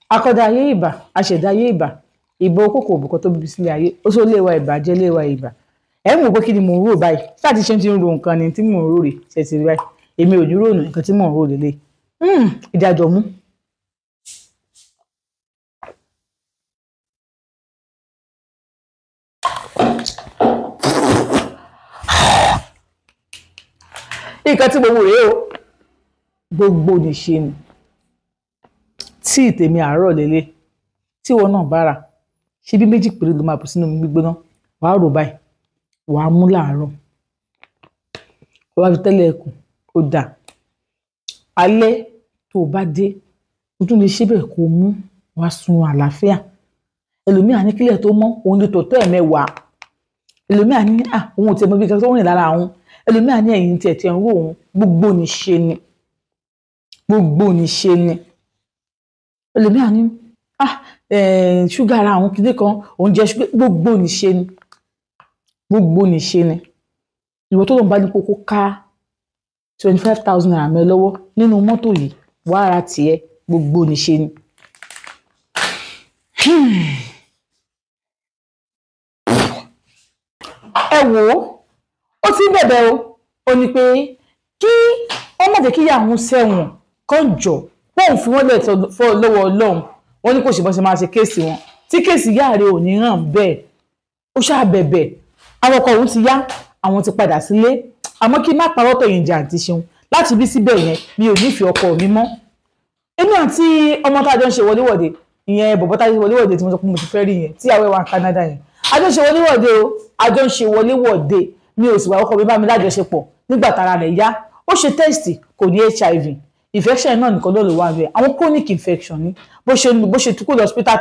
akọ́dá ayé ìbà aṣẹ̀dá ayé ìbà ìbà okòkò òbúkọ tó bíbí sílé ayé ó tó léwa ìbà jẹ́ léwa ìbà ẹ̀ ń wò pé kí ni mò ń rò báyìí láti ṣe ti ń ro nǹkan ni tí mò ń rò rè ṣe ti rí báyìí èmi ò ní rònú nǹkan tí mò ń rò lélẹ̀ ìdájọ́ mú. nǹkan tí mo wò rèé o gbogbo nìṣe ni tí ìtèmi àárọ̀ lélẹ̀ tí wọn náà bá rà ṣe bí méjì péré ló máa bù sínú omi gbígbóná wàá rò báyìí wàá mú láàárọ̀ wàá fi tẹ́lẹ̀ ẹ̀kùn ó dà alẹ́ tó o bá dé o tún lè ṣe bẹ́ẹ̀ kó o mú wàá sun àlàáfíà ẹlòmíà ní kílẹ̀ tó mọ́ òun lè tọ̀tọ̀ ẹ̀mẹ́wàá ẹlòmíà ní òun ò tiẹ̀ mọ bí kankan tó rìn lára òun ẹlòmíà ní ẹ̀yìn tiẹ̀ ń rò òun gbogbo nìṣe ni ẹlòmíà ní ṣúgà ara àwọn kìdé kan òun jẹ ṣúgà gbogbo nìṣe ni ìwọ tó lóun bá ní kókó ká 25,000 naira mẹ́ lọ́wọ́ nínú mọ́tò yìí wàá ara tiẹ̀ gbogbo nìṣe ni. ẹ wò ó ti bẹ̀bẹ̀ ó ní pé kí wọ́n má jẹ́ kí ìyá àwọn sẹ́wọ̀n kan jọ wọ́n fi wọ́n lẹ̀ fọ́ lọ́wọ́ ọlọ́run wọ́n ní kò ṣe bọ́ ṣe máa ṣe kéèsì wọn tí kéèsì ìyá rẹ̀ ò ní hàn bẹ́ẹ̀ ó ṣáà bẹ̀bẹ̀ àwọn ọkọ òun ti yá àwọn ti padà sílé àmọ́ kí má parọ́ tọ̀yìn jà àti ṣeun láti bí síbẹ̀ yẹn mi ò nífẹ̀ẹ́ ọkọ mi mọ́ èmi àti ọmọ tá a jọ ń ṣe wọléwọ̀de ìyẹn bọ̀bọ̀ tá a ṣe wọléwọ̀de tí mo sọ pé mo ti fẹ́ rí yẹn tí àwẹ̀ wà Canada yẹn a jọ ń ṣe wọléwọ̀de o a jọ ń ṣe wọléwọ̀de mi ò sì wá ọkọ mi bá mi lájọṣepọ̀ nígbà tára rẹ̀ yá ó ṣe tẹ́sítì kò ní HIV infection náà nìkan ló lè wá rẹ̀ àwọn chronic infection ni bó ṣe tukú lọ hospital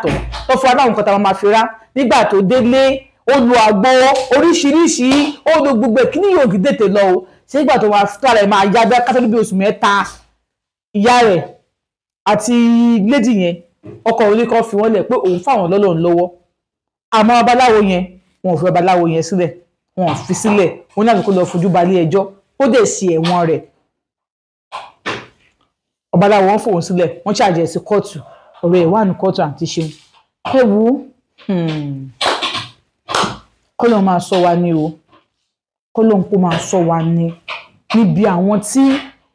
tó fún aláwọn nǹkan tá a máa fi rá nígbà tó délé ó lu àgbo oríṣiríṣi ó lo gbogbo ẹ̀ kí ni yóò tètè lọ o ṣé ìgbà tó máa tó ara ẹ̀ máa yá bí kátólí bí oṣù mẹ́ta ìyá rẹ̀ àti lady yẹn ọkọ orí kan fi wọ́n lẹ̀ pé òun fáwọn lọ́lọ́run lọ́wọ́ àmọ́ babaláwo yẹn wọn ò fi babaláwo yẹn sílẹ̀ wọn ò fi sílẹ̀ wọn ní àbíkó lọ fojú balẹ̀ ẹjọ́ ó dẹ̀ sí ẹ̀wọ̀n rẹ̀ babaláwo wọn fòun sílẹ̀ wọ́n ṣàjẹ́ sí kóòtù ọ̀rọ̀ ẹ̀ wà ní kóòtù àti ṣeun ẹ wú kọ́lọ́ máa sọ wa ní o kọ́lọ́ kó máa sọ wa ní níbi àwọn tí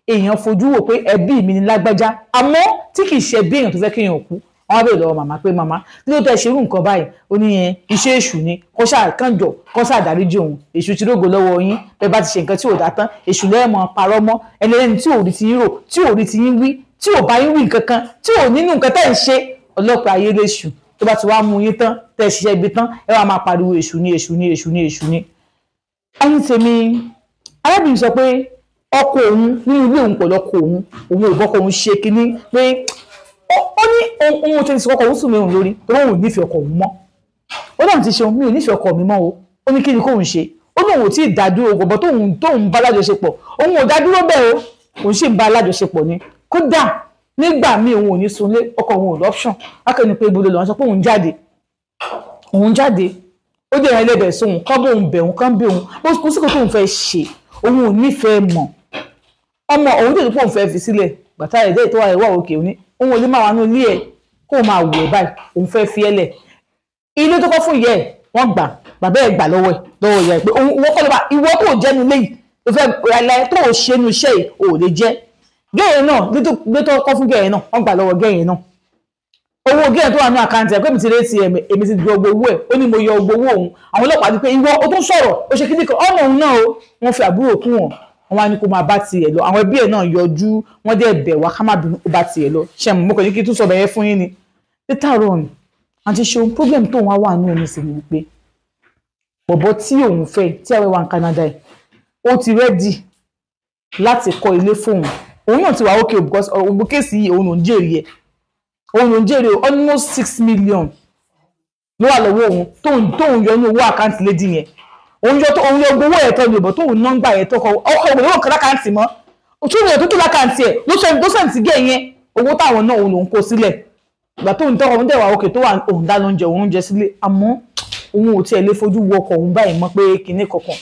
èèyàn fojú wò pé ẹbí mi ni lágbájá àmọ́ tí kì í ṣe bí èèyàn tó fẹ́ kéèyàn kú àwọn abẹ́rẹ́ lọ́wọ́ màmá pé màmá tí ló tẹ́ ṣerú nǹkan báyìí ó ní yẹn iṣẹ́ èṣù ni kó ṣáà kànjọ kó ṣáà dáríjì òun èṣù ti rógo lọ́wọ́ yín bẹ́ẹ̀ bá ti ṣe nǹkan tí ò dá tán èṣù lẹ́ẹ̀mọ́ parọ́ mọ́ ẹlẹ́ni tí ò rí ti yín rò tí ò rí ti yín wí tí ò bá yín wí nǹkan kan tí ò nínú nǹkan tẹ́ ń ṣe ọlọ́pàá ayé léṣù tó bá ti wá mú yín tán tẹ́ ẹ ṣiṣẹ́ ibi tán ẹ wá máa pariwo èṣù ni èṣù ni èṣù ni èṣù ni. ẹyin tèmi arábìnrin sọ pé ọkọ òun nínú ilé òun pẹ̀lú ọkọ òun ò bọ́kọ òun ṣe kinní pé ó ní ohun tó ti sọ ọkọ òun sùn mẹ́rin lórí tó lóun ò nífẹ̀ẹ́ ọkọ òun mọ́ ó náà ti ṣe òun mi ò nífẹ̀ẹ́ ọkọ mi mọ́ o ó ní kí ni kóun ṣe ó ní òun ò tí ì dádúró gbọ̀bọ̀ tóun bá lájọṣepọ̀ òun ò dádúró bẹ́ẹ̀ o òun sì ń bá lájọṣepọ̀ ni kódà nígbà míì òun ò ní sunlé ọkọ òun ò lọ́pṣọ̀n akẹ́ni pé ibùdó lọ́wọ́ sọ pé òun jáde ó dẹ̀ rẹ̀ lẹ́bẹ̀ẹ́ sóhun kán bóun bẹ̀ òun kán bí òun ó sì kó tóun fẹ́ ṣe òun ò nífẹ̀ẹ́ mọ̀ ọmọ òun dẹ̀ tó pọ̀ òun fẹ́ fi sílẹ̀ bàtà ẹ̀dẹ́ ìtọ́wà ẹ̀wà òkè òní òun ò lè máa wà ní ilé ẹ̀ kó o máa wù ẹ̀ báyìí òun fẹ́ fi ẹ́ lẹ̀ ilé tó kọ́ fún ìyá ẹ̀ wọ́n gbà bàbá ẹ̀ gbà lọ́wọ́ ìyá ẹ̀ pé wọ́n kọ́ ló bá ìwọ tó jẹ́nu léyìí tó fẹ́ ẹ̀lẹ́ tó ò ṣe nu iṣẹ́ yìí ò lè jẹ́ gẹ́yẹ̀ náà lé tó kọ́ fún gẹ́yẹ̀ náà wọ́n gbà lọ́wọ́ gẹ́yẹ̀ náà owó gẹ́yẹ̀ tó wà ní àkáǹtì ẹ̀ pé mi ti rétí èmi ti di ọgbọ owó ẹ̀ ó ní mo yọ ọgbọ owó òun àwọn ọlọ́pàá ní pé ìwọ o tún sọ̀rọ̀ ó ṣe kíní kan ọmọ òun náà o wọ́n fi àbúrò kún wọn wọ́n wá ní kó máa bá tiẹ̀ lọ àwọn ẹbí ẹ̀ náà yọjú wọ́n dẹ̀ bẹ̀ wá ká má bínú ó bá tiẹ̀ lọ ṣe mo kàn ní kí n tún sọ bẹ̀yẹ fún yín ni later on àti ṣe ohun problem tóun wá wà ní òun sì ni wípé bọ̀bọ̀ tí òun fẹ́ tí àwẹ̀ wà ní Canada ẹ̀ ó ti rẹ́dì láti kọ́ ilé fóun òun náà ti wà okay because ògbó kéèsì yìí òun ò ń jèrè ẹ̀ òun ò ń jèrè almost 6 million ló wà lọ́wọ́ òun tóun yọ ní owó àkáǹtì lédi yẹn òun yọ gbowó ẹ̀ tọ́ lòbọ̀ tóun nọ́ngbà ẹ̀ tọkọ ọkọ̀ ìwé òun kan lákàǹtì mọ́ òtún ìwé tó tó lákàǹtì ẹ̀ ló sẹ́ǹtì gẹ̀ yẹn owó táwọn náà òun lòun kó sílẹ̀ ìgbà tóun tọkọ òun dẹ̀ wà okay tó wà òun dáná oúnjẹ òun oúnjẹ sílé àmọ́ òun ò tiẹ̀ lè fojú wọ ọkọ̀ òun báyìí mọ́ pé kinní kankan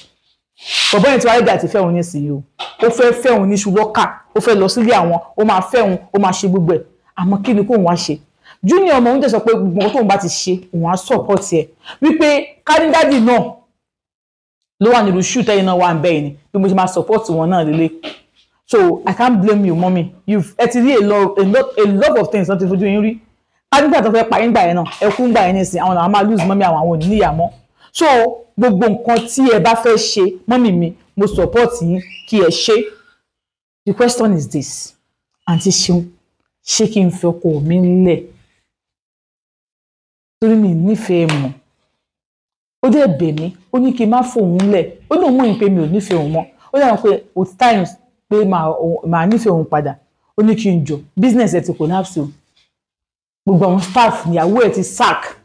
bọ̀bọ́ yẹn ti wáyé àti fẹ́ òun ní sí o ó fẹ́ òun ní ṣùlọ́kà ó fẹ́ lọ sílé àwọn ó máa fẹ́ òun ó máa ṣe gbogbo ẹ̀ àmọ́ kí ni kóun wá ṣe junior ọmọ òun tẹ̀ sọ pé gbogbo nǹkan tóun bá ti ṣe òun á support ẹ̀ wípé kádídádì náà ló wà nílùú ṣù tẹ́yìn náà wà ń bẹ́ẹ̀ ni bí mo ṣe máa support wọn náà lélẹ̀. So I can't blame you mommy, ẹ ti rí a lot of things láti fojú yín rí. Kádídá tó fẹ́ pa yín gbà yẹn náà ẹkún gbà yẹn nísìnyí àwọn làwọn máa lose mọ́mí àwọn òní níyà mọ́. So gbogbo nǹkan tí ẹ bá fẹ́ ṣe mọ́mí mi mo support yín kí ẹ ṣe. The question is this, àǹtí Ṣeun, ṣé kí n fi ọkọ mi lẹ̀ torí mi nífẹ̀ẹ́ mọ́? Ó dẹ̀ bẹ̀ mí, ó ní kí n má fòun lẹ̀, ó ní òun mọ̀ pé mi ò nífẹ̀ẹ́ òun mọ́, ó dẹ̀ mọ̀ pé with times pé màá nífẹ̀ẹ́ òun padà, ó ní kí n jọ business ẹ̀ ti collapse o, gbogbo àwọn staff níyàwó ẹ̀ ti sack,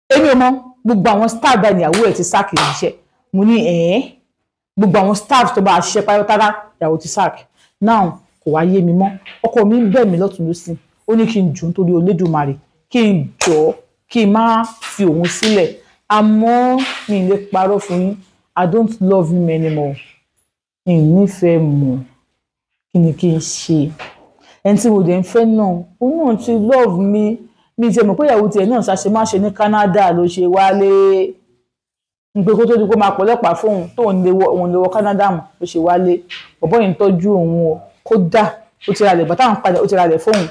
èmi ò mọ̀ gbogbo àwọn staff bá níyàwó ẹ̀ ti sack ìrìnsẹ̀, mo ní gbogbo àwọn staff tó bá ṣiṣẹ́ pátápátá ìyàwó ti sack. Now kò wá yé mi mọ́, ọkọ mi ń bẹ̀ mí lọ́tùn lósì, ó ní kí n jọ nítorí Olódùmarè kí n jọ kí n má fi òun sílẹ̀, àmọ́ mi lè parọ́ fún yín, I don't love him anymore, mi nífẹ̀ẹ́ mọ́, kí ni kí n ṣe? Ẹni tí mo dẹ̀ ń fẹ́ náà òun náà ti love mi ti mọ̀ pé ìyàwó tiẹ̀ náà ṣàṣe má ṣe ní Canada ló ṣe wálé, n pé kó tó di kó máa pọ̀lọ́pàá fóun tóun lè wọ Canada mọ̀ ló ṣe wálé. Bọ̀bọ́ yìí ń tọ́jú òun o, kódà ó ti ralẹ̀ bàtà àwọn padà ó ti ralẹ̀ fóun,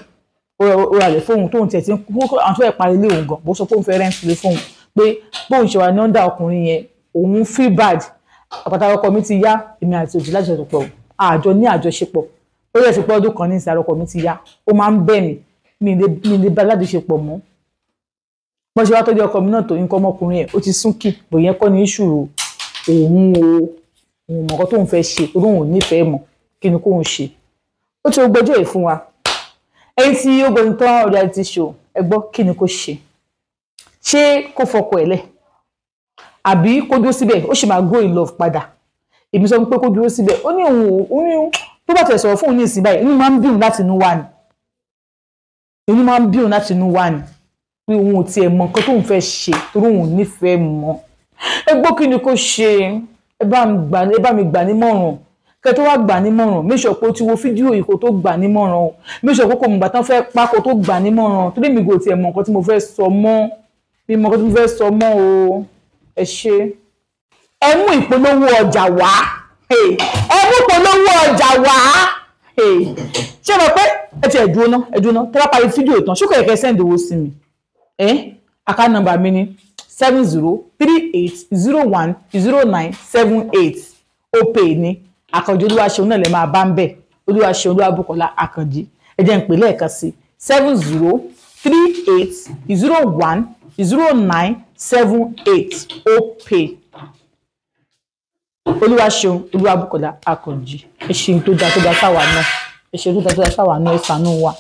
ó ralẹ̀ fóun tóun tiẹ̀ ti ń kú àwọn tó ẹ̀ parí ilé òun gan bó sọ pé òun fẹ́ rẹ́ǹtì lé fóun pé bóun ṣe wà ní ọ́ndà ọkùnrin yẹn òun feel bad. Àpáta ọkọ mi ti yá, èmi àti òjì lájọṣepọ̀ àjọ ní àjọṣepọ̀ ó yẹ ti pé ọdún kan ní ìsàrọ̀ ọkọ mi ti yá, ó máa ń bẹ̀ mí mi lè bá lájọṣepọ̀ mọ́. Bọ́n ṣe wá tọ́jú ọkọ mi náà tó nǹkan ọmọkùnrin ẹ̀ ó ti súnkì bò yẹn kọ́ ní ìṣòro òun mọ̀kọ́ tóun fẹ́ ṣe torí òun ò nífẹ̀ẹ́ mọ̀ kí ni kóun ṣe. Ó ti gbọ́jọ́ yìí fún wa, ẹni tí ó gbọ́dọ̀ tán reality show ẹ gbọ́ kí ni kó ṣe, ṣé kó fọkọ ẹ̀ lẹ̀ àbí kó dúró síbẹ̀ ó sì máa go in love padà? Èmi sọ pé kó dúró síbẹ̀, ó ní tó bá tẹ̀ sọ̀rọ̀ fún òun ní ìsìn báyìí inú máa ń bí òun láti inú wá ni, inú máa ń bí òun láti inú wá ni pé òun ò tiẹ̀ mọ nǹkan tóun fẹ́ ṣe torí òun ò nífẹ̀ẹ́ mọ́. Ẹ gbọ́ kí ni kó ṣe, ẹ bá mi gbà nímọ̀ràn, kẹ́ tó wá gbà nímọ̀ràn make sure pé ó ti wo fídíò yìí kó tó gbà nímọ̀ràn o, make sure pé kò mọ̀ gbà tán fẹ́ pa kó tó gbà nímọ̀ràn torí mi kò tiẹ̀ mọ nǹkan tí mo fẹ́ sọ mọ́, mi mọ nǹkan tí mo fẹ́ sọ mọ́ o. Ẹ ṣe ẹ mú ìpolówó ọjà wá, ẹ mú ìpolówó ọjà wá, ṣé mo pé ẹ ti ẹ̀ dúró ná tẹ́ bá parí fídíò ìtàn ṣókò ẹ̀kẹ́ send owó sí mi. Account number mi ni 7038010978 Opay ni Àkànjí Olúwaṣeun náà lè máa bá ń bẹ̀, Olúwaṣeun Olúwabùkọ́lá Àkànjí, ẹ jẹ́ n pè lẹ́ẹ̀kan sí 7038010978 Opay Olúwaṣeun Olúwabùkọ́lá Àkànjí. Ẹ ṣe tó dá sáwà náà, ẹ ṣe tó dá sáwà náà, ẹ ṣàánú wa.